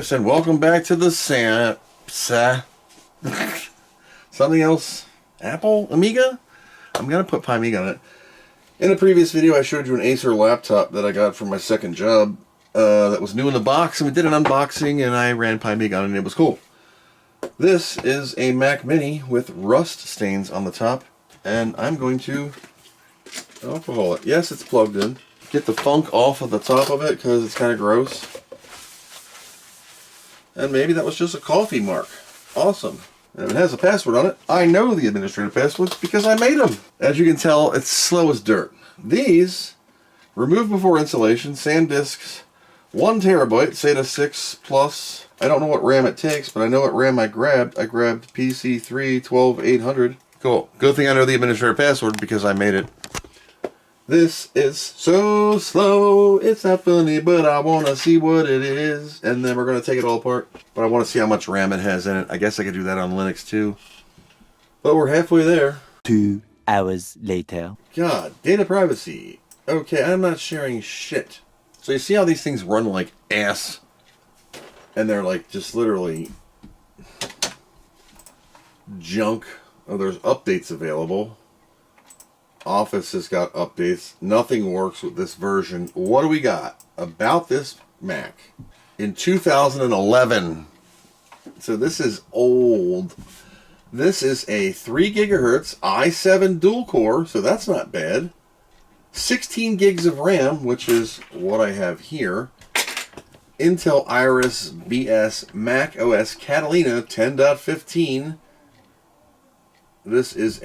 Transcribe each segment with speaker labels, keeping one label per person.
Speaker 1: Retrofriends, and welcome back to the something else, Apple, Amiga? I'm gonna put Pimiga on it. In a previous video I showed you an Acer laptop that I got from my second job that was new in the box, and we did an unboxing and I ran Pimiga on it and it was cool. This is a Mac Mini with rust stains on the top, and I'm going to alcohol it. Yes, it's plugged in. Get the funk off of the top of it because it's kind of gross. And maybe that was just a coffee mark. Awesome. And it has a password on it. I know the administrative passwords because I made them. As you can tell, it's slow as dirt. These, remove before installation, SanDisk's 1 terabyte, SATA 6 Plus. I don't know what RAM it takes, but I know what RAM I grabbed. I grabbed PC3 12800. Cool. Good thing I know the administrative password because I made it. This is so slow, it's not funny, but I want to see what it is. And then we're going to take it all apart. But I want to see how much RAM it has in it. I guess I could do that on Linux too. But we're halfway there.
Speaker 2: 2 hours later.
Speaker 1: God, data privacy. Okay, I'm not sharing shit. So you see how these things run like ass? And they're like just literally junk. Oh, there's updates available. Office has got updates. Nothing works with this version. What do we got about this Mac? In 2011. So this is old. This is a 3 gigahertz i7 dual core, so that's not bad. 16 gigs of RAM, which is what I have here. Intel Iris BS Mac OS Catalina 10.15. This is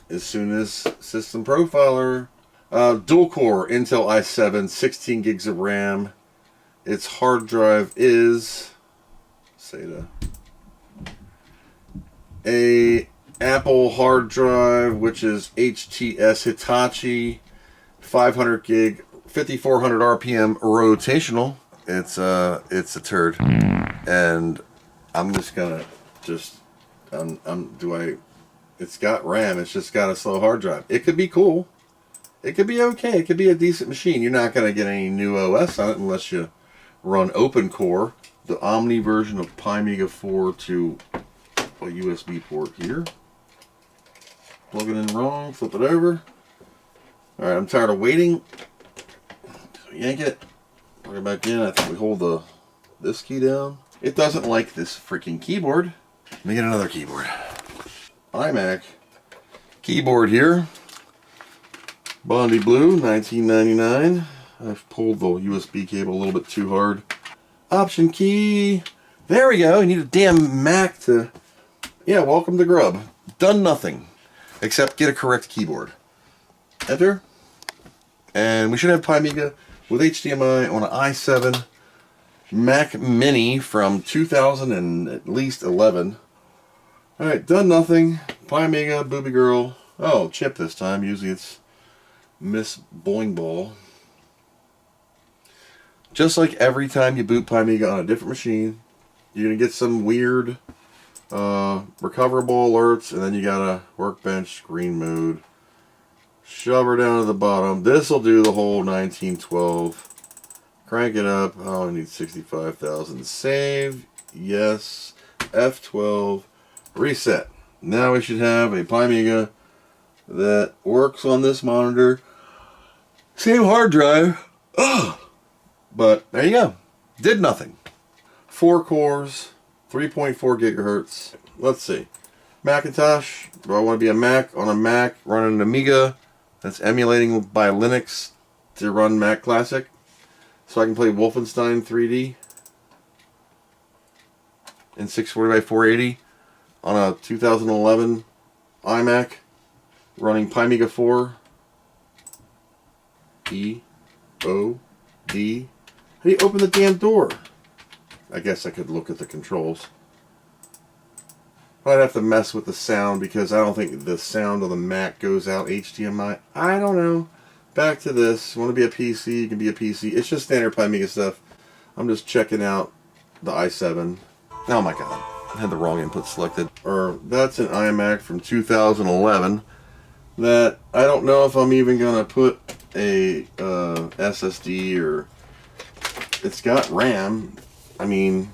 Speaker 1: as soon as System Profiler. Dual core Intel i7, 16 gigs of RAM. Its hard drive is SATA. A Apple hard drive, which is HTS Hitachi, 500 gig, 5400 RPM rotational. It's a turd, and I'm just gonna It's got RAM, it's just got a slow hard drive. It could be cool. It could be okay. It could be a decent machine. You're not going to get any new OS on it unless you run OpenCore. The Omni version of Pimega 4 to a USB port here. Plug it in wrong, flip it over. Alright, I'm tired of waiting. So yank it, plug it back in. I think we hold this key down. It doesn't like this freaking keyboard. Let me get another keyboard. iMac keyboard here, Bondi Blue, 1999. I've pulled the USB cable a little bit too hard. Option key, there we go. You need a damn Mac to, yeah, welcome to Grub. Done nothing except get a correct keyboard. Enter, and we should have Pimiga with HDMI on an i7 Mac Mini from 2000 and at least 11. Alright, done nothing. Pimiga, Booby Girl. Oh, chip this time. Usually it's Miss Boing Ball. Just like every time you boot Pimiga on a different machine, you're going to get some weird recoverable alerts, and then you got a workbench screen mode. Shove her down to the bottom. This will do the whole 1912. Crank it up. Oh, I need 65,000. Save. Yes. F12. Reset. Now we should have a Pimiga that works on this monitor. Same hard drive. Ugh. But there you go. Did nothing. 4 cores, 3.4 gigahertz. Let's see. Macintosh. Do I want to be a Mac on a Mac running an Amiga that's emulating by Linux to run Mac Classic? So I can play Wolfenstein 3D in 640 by 480. On a 2011 iMac running Pimiga 4. E-O-D. How do you open the damn door? I guess I could look at the controls. I'd have to mess with the sound because I don't think the sound of the Mac goes out HDMI. I don't know. Back to this. You want to be a PC, you can be a PC. It's just standard Pimiga stuff. I'm just checking out the i7. Oh my god. I had the wrong input selected. Or that's an iMac from 2011 that I don't know if I'm even gonna put a SSD or it's got RAM. I mean,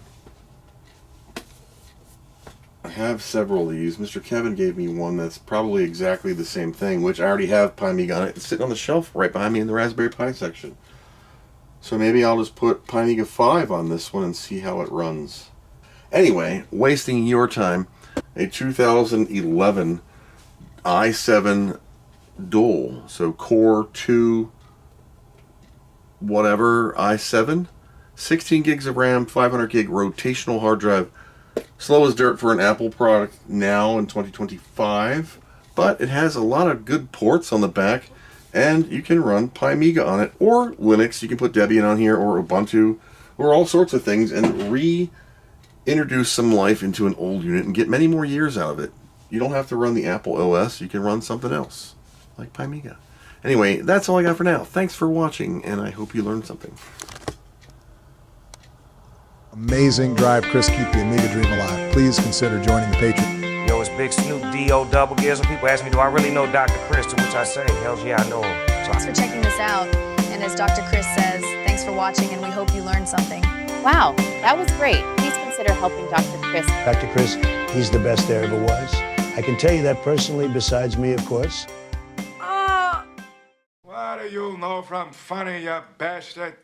Speaker 1: I have several of these. Mr. Kevin gave me one that's probably exactly the same thing, which I already have Pimiga on it. It's sitting on the shelf right behind me in the Raspberry Pi section. So maybe I'll just put Pimiga 5 on this one and see how it runs. Anyway, wasting your time, a 2011 i7 dual, so Core 2 whatever i7, 16 gigs of RAM, 500 gig rotational hard drive. Slow as dirt for an Apple product now in 2025, but it has a lot of good ports on the back, and you can run Pimiga on it, or Linux. You can put Debian on here, or Ubuntu, or all sorts of things, and reintroduce some life into an old unit and get many more years out of it. You don't have to run the Apple OS. You can run something else, like Pimiga. Anyway, that's all I got for now. Thanks for watching, and I hope you learned something.
Speaker 3: Amazing drive, Chris. Keep the Amiga dream alive. Please consider joining the Patreon.
Speaker 4: Yo, it's Big Snoop, D.O. double gears. When people ask me, do I really know Dr. Chris? To which I say, hells yeah, I know him.
Speaker 5: Thanks for checking this out. And as Dr. Chris says, thanks for watching, and we hope you learned something.
Speaker 6: Wow, that was great. Please consider helping Dr. Chris.
Speaker 7: Dr. Chris, he's the best there ever was. I can tell you that personally, besides me, of course.
Speaker 8: What do you know from funny, you bastard?